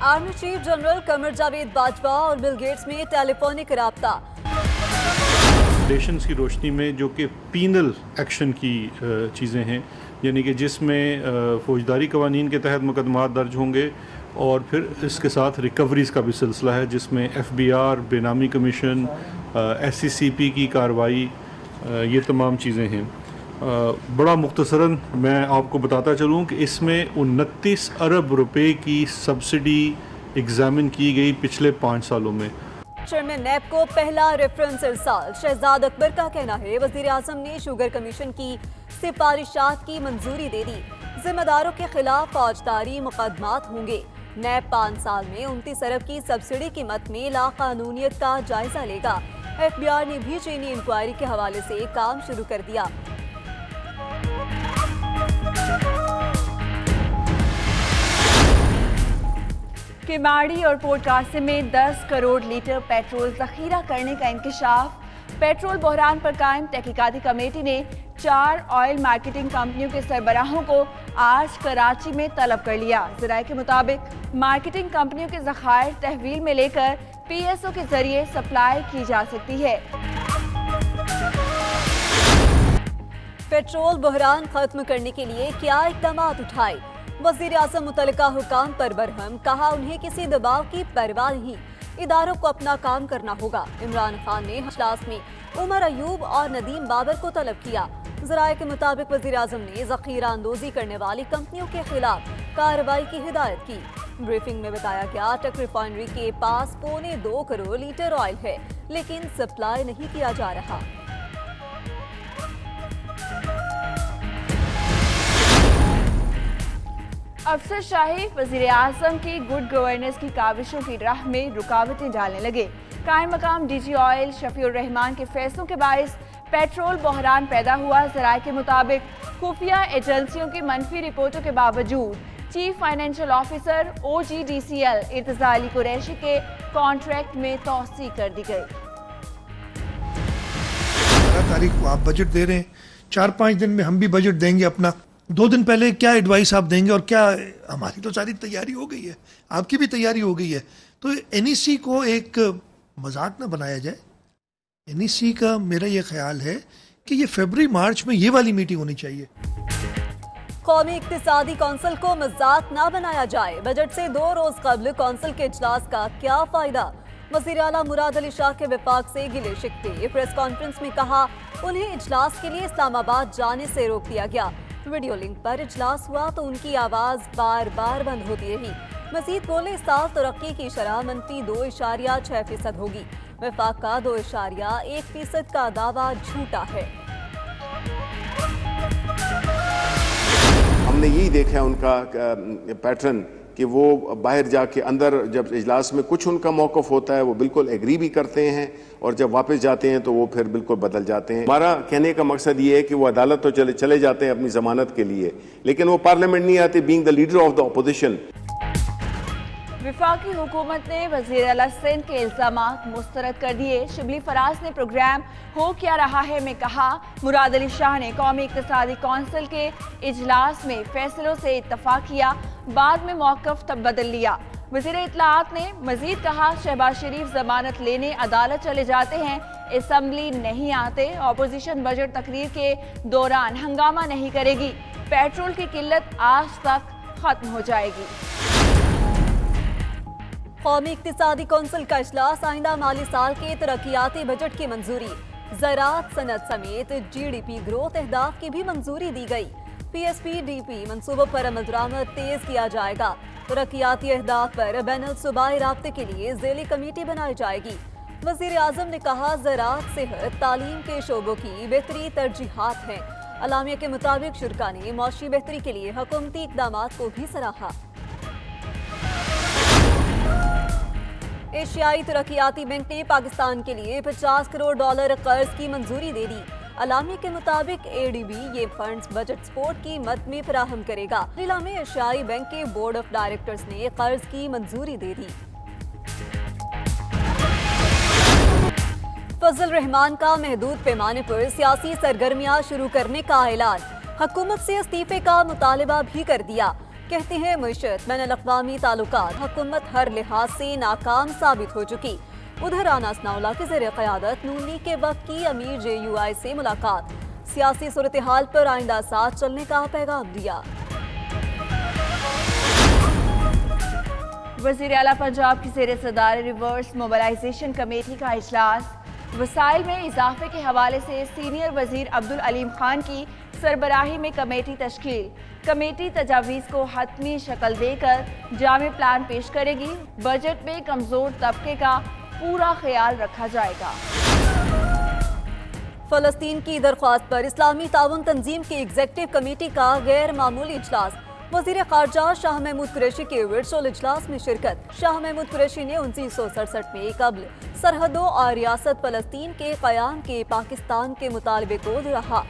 Army chief general Qamar Javed Bajwa और Bill Gates में telephonic राब्ता। रेशंस की रोशनी में जो कि पीनल एक्शन की चीज़ें हैं, यानी कि जिसमें फौजदारी कवानीन के तहत मुकदमात दर्ज होंगे और फिर इसके साथ रिकवरीज़ का भी सिलसिला है, जिसमें FBI, बेनामी कमीशन, SCCP की कार्रवाई, ये तमाम चीज़ें हैं। बड़ा मुख्तसरन मैं आपको बताता चलूँ कि इसमें 29 अरब रुपए की सब्सिडी एग्जामिन की गई पिछले 5 सालों में। चेयरमैन नैब को पहला रेफरेंस इरसाल। शहजाद अकबर का कहना है वजीर आजम ने शुगर कमीशन की सिफारिशात की मंजूरी दे दी। जिम्मेदारों के खिलाफ फौजदारी मुकदमात होंगे। नैब 5 साल में 29 अरब की सब्सिडी कीमत में लाकानूनियत का जायजा लेगा। FBI ने भी चीनी इंक्वायरी के हवाले से काम शुरू कर दिया। किमाड़ी और पोर्ट कासिम में 10 करोड़ लीटर पेट्रोल जखीरा करने का इंकशाफ। पेट्रोल बहरान पर कायम तहकीकाती कमेटी ने 4 ऑयल मार्केटिंग कंपनियों के सरबराहों को आज कराची में तलब कर लिया। ज़राए के मुताबिक मार्केटिंग कंपनियों के ज़खायर तहवील में लेकर PSO के जरिए सप्लाई की जा सकती है। पेट्रोल बहरान खत्म करने के लिए क्या इक़दाम उठाए? वज़ीर आज़म मुतल्लिका हुकाम पर बरहम, कहा उन्हें किसी दबाव की परवाह नहीं, इदारों को अपना काम करना होगा। इमरान खान ने इजलास में उमर अयूब और नदीम बाबर को तलब किया। ज़राए के मुताबिक वज़ीर आज़म ने ज़ख़ीरा अंदोज़ी करने वाली कंपनियों के खिलाफ कार्रवाई की हिदायत की। ब्रीफिंग में बताया गया टक रिफाइनरी के पास 2.25 करोड़ लीटर ऑयल है, लेकिन सप्लाई नहीं किया जा रहा। अफसरशाही वज़ीर आज़म की गुड गवर्नेंस की काविशों की राह में रुकावटें डालने लगे। कायम मकाम DG ऑयल शफीउर रहमान के फैसलों के बायस पेट्रोल बहरान पैदा हुआ। ज़राए के मुताबिक खुफिया एजेंसियों की मनफी रिपोर्टों के बावजूद chief financial officer OGDCL Irtiza Ali Qureshi के कॉन्ट्रैक्ट में तौसी कर दी गई। 12 तारीख को आप बजट दे रहे हैं, 4-5 दिन में हम भी बजट देंगे अपना। 2 दिन पहले क्या एडवाइस आप देंगे? और क्या हमारी तो सारी तैयारी हो गई है, आपकी भी तैयारी हो गई है। तो NEC को एक मजाक ना बनाया जाए। NEC का मेरा ये ख्याल है कि ये फरवरी-मार्च में ये वाली मीटिंग होनी चाहिए। कौमी इक्तिसादी कौंसिल को मजाक ना बनाया जाए। बजट से 2 रोज कबल कौंसिल के इजलास का क्या फायदा? वज़ीर आला मुराद अली शाह के विफाक से गिले शिकवे। प्रेस कॉन्फ्रेंस में कहा उन्हें इजलास के लिए इस्लामाबाद जाने से रोक दिया गया। वीडियो लिंक पर इजलास हुआ तो उनकी आवाज बार बार बंद होती रही। मजीद बोले इस साल तरक्की की शरह -2.6% होगी। वफाक का 2.1% का दावा झूठा है। हमने यही देखा है उनका पैटर्न कि वो बाहर जाके अंदर जब इजलास में कुछ उनका मौक़िफ़ होता है वो बिल्कुल एग्री भी करते हैं और जब वापस जाते हैं तो वो फिर बिल्कुल बदल जाते हैं। हमारा कहने का मकसद ये है कि वो अदालत तो चले जाते हैं अपनी ज़मानत के लिए, लेकिन वो पार्लियामेंट नहीं आते being the leader of the opposition. वफाकी हुकूमत ने वज़ीर आला सिंध के इल्ज़ामात मुस्तरद कर दिए। शिबली फराज ने प्रोग्राम हो क्या रहा है में कहा मुराद अली शाह ने कौमी इक्तिसादी कौंसिल के इजलास में फैसलों से इत्तफाक किया, बाद में मौक़िफ़ तब बदल लिया। वज़ीर इत्तलाआत ने मजीद कहा शहबाज शरीफ जमानत लेने अदालत चले जाते हैं, असम्बली नहीं आते। अपोजिशन बजट तकरीर के दौरान हंगामा नहीं करेगी। पेट्रोल की किल्लत आज तक खत्म हो जाएगी। कौमी इक्तिसादी कौंसिल का इजलास आइंदा माली साल के तरक्याती बजट की मंजूरी। ज़राअत सनत समेत GDP ग्रोथ अहदाफ की भी मंजूरी दी गई। PSPDP मंसूबों पर अमल दरामद तेज किया जाएगा। तरक्याती अहदाफ पर बैनुल सूबाई राब्ते के लिए ज़ेली कमेटी बनाई जाएगी। वज़ीर आज़म ने कहा ज़राअत, सेहत, तालीम के शोबों की बेहतरी तरजीहात हैं। अलामिया के मुताबिक शुरा ने मौशी बेहतरी के लिए हुकूमती इक़दामात को भी सराहा। एशियाई तरक्याती बैंक ने पाकिस्तान के लिए $50 करोड़ कर्ज की मंजूरी दे दी। अलामी के मुताबिक ADB ये फंड्स बजट सपोर्ट की मद में फराहम करेगा। जिला में एशियाई बैंक के बोर्ड ऑफ डायरेक्टर्स ने कर्ज की मंजूरी दे दी। फजल रहमान का महदूद पैमाने पर सियासी सरगर्मियां शुरू करने का ऐलान। हुकूमत से इस्तीफे का मुतालबा भी कर दिया। کہتے ہیں معیشت بین الاقوامی تعلقات حکومت ہر لحاظ سے ناکام ثابت ہو چکی. ادھر رانا ثناءاللہ کے زیر قیادت نون لیگ کے وفد کی امیر JUI سے ملاقات. سیاسی صورتحال پر آئندہ ساتھ چلنے کا پیغام دیا. وزیر اعلیٰ پنجاب کی زیر صدر ریورس موبلائزیشن کمیٹی کا اجلاس. وسائل میں اضافے کے حوالے سے سینئر وزیر عبدالعلیم خان کی سربراہی میں کمیٹی تشکیل. کمیٹی تجاویز کو حتمی شکل دے کر جامع پلان پیش کرے گی. بجٹ میں کمزور طبقے کا پورا خیال رکھا جائے گا. فلسطین کی درخواست پر اسلامی تعاون تنظیم کی ایگزیکٹو کمیٹی کا غیر معمولی اجلاس. وزیر خارجہ شاہ محمود قریشی کے ورچوئل اجلاس میں شرکت. شاہ محمود قریشی نے 1967 میں قبل سرحدوں اور ریاست فلسطین کے قیام کے پاکستان کے مطالبے کو دہرایا.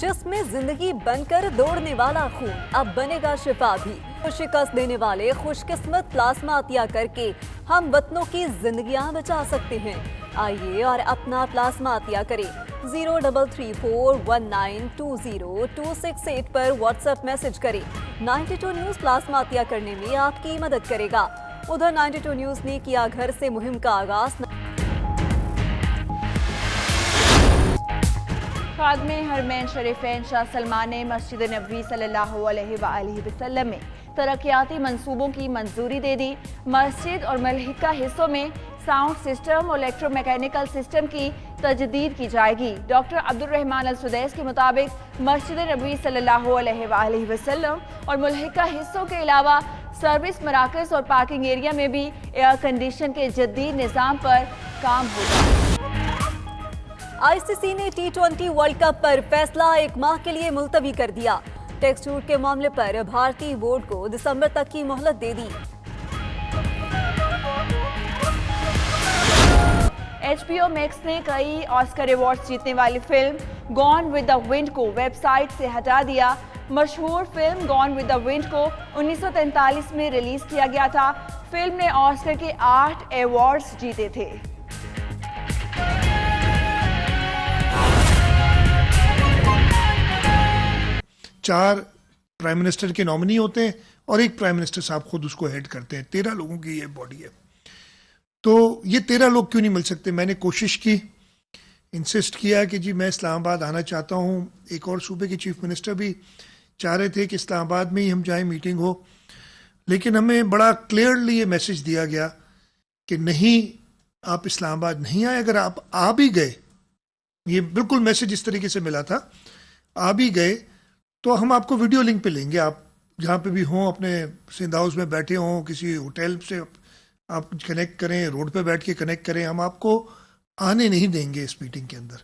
جسم میں زندگی بن کر دوڑنے والا خون اب بنے گا شفا بھی. شکست دینے والے خوش قسمت پلازما عطیہ کر کے ہم وطنوں کی زندگیاں بچا سکتے ہیں. آئیے اور اپنا پلازما عطیہ کریں. 033419202268 پر واٹس ایپ میسج کریں. 92 نیوز پلازما عطیہ کرنے میں آپ کی مدد کرے گا. ادھر 92 نیوز نے کیا گھر سے مہم کا آغاز. خادم حرمین شریفین شاہ سلمان نے مسجد نبوی صلی اللہ علیہ وآلہ وسلم میں ترقیاتی منصوبوں کی منظوری دے دی. مسجد اور ملحقہ حصوں میں ساؤنڈ سسٹم اور الیکٹرو میکینیکل سسٹم کی تجدید کی جائے گی. ڈاکٹر عبدالرحمان السدیس کے مطابق مسجد نبوی صلی اللہ علیہ وآلہ وسلم اور ملحقہ حصوں کے علاوہ سروس مراکز اور پارکنگ ایریا میں بھی ایئر کنڈیشن کے جدید نظام پر کام ہوگا. ICC نے T20 ورلڈ کپ پر فیصلہ ایک ماہ کے لیے ملتوی کر دیا. ٹیکس چھوٹ کے معاملے پر بھارتی بورڈ کو دسمبر تک کی مہلت دے دی. HBO میکس نے کئی آسکر ایوارڈز جیتنے والی فلم گون ود دا ونڈ کو ویب سائٹ سے ہٹا دیا. مشہور فلم گون ود دا ونڈ کو 1943 میں ریلیز کیا گیا تھا. فلم نے آسکر کے 8 ایوارڈز جیتے تھے. چار پرائم منسٹر کے نامنی ہوتے ہیں اور ایک پرائم منسٹر صاحب خود اس کو ہیڈ کرتے ہیں. 13 لوگوں کی یہ باڈی ہے. تو یہ 13 لوگ کیوں نہیں مل سکتے؟ میں نے کوشش کی, انسسٹ کیا کہ جی میں اسلام آباد آنا چاہتا ہوں. ایک اور صوبے کے چیف منسٹر بھی چاہ رہے تھے کہ اسلام آباد میں ہی ہم جائیں, میٹنگ ہو. لیکن ہمیں بڑا کلیئرلی یہ میسج دیا گیا کہ نہیں, آپ اسلام آباد نہیں آئے. اگر آپ آ بھی گئے, یہ بالکل میسج اس طریقے سے ملا تھا, آ بھی گئے تو ہم آپ کو ویڈیو لنک پہ لیں گے. آپ جہاں پہ بھی ہوں, اپنے سندھ ہاؤس میں بیٹھے ہوں, کسی ہوٹل سے آپ کنیکٹ کریں, روڈ پہ بیٹھ کے کنیکٹ کریں, ہم آپ کو آنے نہیں دیں گے اس میٹنگ کے اندر.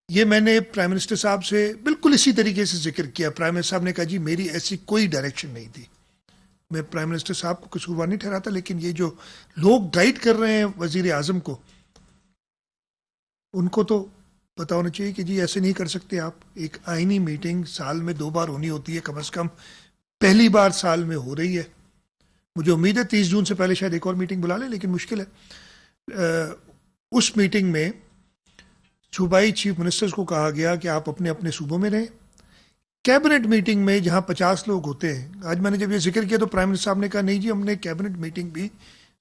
یہ میں نے پرائم منسٹر صاحب سے بالکل اسی طریقے سے ذکر کیا. پرائم منسٹر صاحب نے کہا جی میری ایسی کوئی ڈائریکشن نہیں تھی. میں پرائم منسٹر صاحب کو قصوروار نہیں ٹھہراتا, لیکن یہ جو لوگ گائیڈ کر رہے ہیں وزیر اعظم کو, ان کو تو پتا ہونا چاہیے کہ جی ایسے نہیں کر سکتے آپ. ایک آئینی میٹنگ سال میں 2 بار ہونی ہوتی ہے کم از کم. پہلی بار سال میں ہو رہی ہے. مجھے امید ہے 30 جون سے پہلے شاید ایک اور میٹنگ بلا لیں, لیکن مشکل ہے. اس میٹنگ میں صوبائی چیف منسٹرز کو کہا گیا کہ آپ اپنے اپنے صوبوں میں رہیں. کیبنٹ میٹنگ میں جہاں 50 لوگ ہوتے ہیں, آج میں نے جب یہ ذکر کیا تو پرائم منسٹر صاحب نے کہا نہیں جی ہم نے کیبنٹ میٹنگ بھی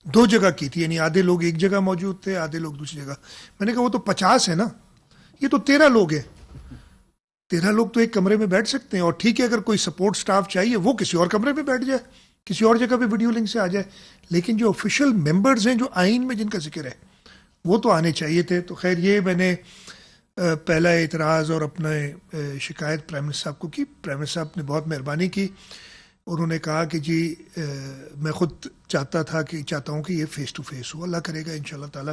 2 جگہ کی تھی, یعنی آدھے لوگ ایک جگہ موجود تھے, آدھے لوگ دوسری جگہ. میں نے کہا وہ تو 50 ہے نا, یہ تو 13 لوگ ہیں. 13 لوگ تو ایک کمرے میں بیٹھ سکتے ہیں. اور ٹھیک ہے اگر کوئی سپورٹ سٹاف چاہیے وہ کسی اور کمرے میں بیٹھ جائے, کسی اور جگہ پہ ویڈیو لنک سے آ جائے. لیکن جو آفیشیل ممبرز ہیں جو آئین میں جن کا ذکر ہے وہ تو آنے چاہیے تھے. تو خیر یہ میں نے پہلا اعتراض اور اپنا شکایت پرائم منسٹر صاحب کو کی. پرائم منسٹر صاحب نے بہت مہربانی کی. انہوں نے کہا کہ جی میں خود چاہتا ہوں کہ یہ فیس ٹو فیس ہو. اللہ کرے گا انشاءاللہ تعالی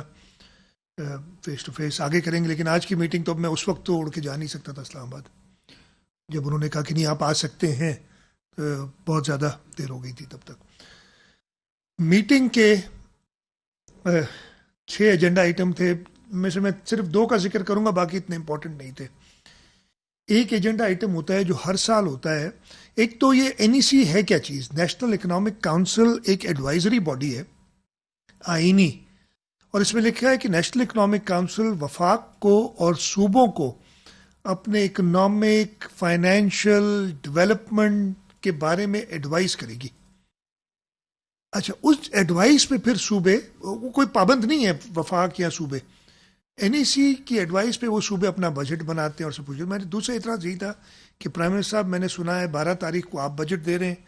فیس ٹو فیس آگے کریں گے. لیکن آج کی میٹنگ تو اب میں اس وقت تو اڑ کے جا نہیں سکتا تھا اسلام آباد. جب انہوں نے کہا کہ نہیں آپ آ سکتے ہیں, بہت زیادہ دیر ہو گئی تھی تب تک. میٹنگ کے 6 ایجنڈا آئٹم تھے, میں سے میں صرف 2 کا ذکر کروں گا, باقی اتنے امپورٹنٹ نہیں تھے. ایک ایجنڈا آئٹم ہوتا ہے جو ہر سال ہوتا ہے. ایک تو یہ NEC ہے کیا چیز, نیشنل اکنامک کاؤنسل ایک ایڈوائزری باڈی ہے آئینی, اور اس میں لکھا ہے کہ نیشنل اکنامک کاؤنسل وفاق کو اور صوبوں کو अपने इकोनॉमिक फाइनेंशियल डेवलपमेंट के बारे में एडवाइस करेगी. अच्छा, उस एडवाइस पे फिर सूबे, वो कोई पाबंद नहीं है वफाक या सूबे, एनईसी की एडवाइस पे वो सूबे अपना बजट बनाते हैं और सब कुछ. मैंने दूसरा इतराज़ यही था कि प्राइम मिनिस्टर साहब, मैंने सुना है 12 तारीख को आप बजट दे रहे हैं,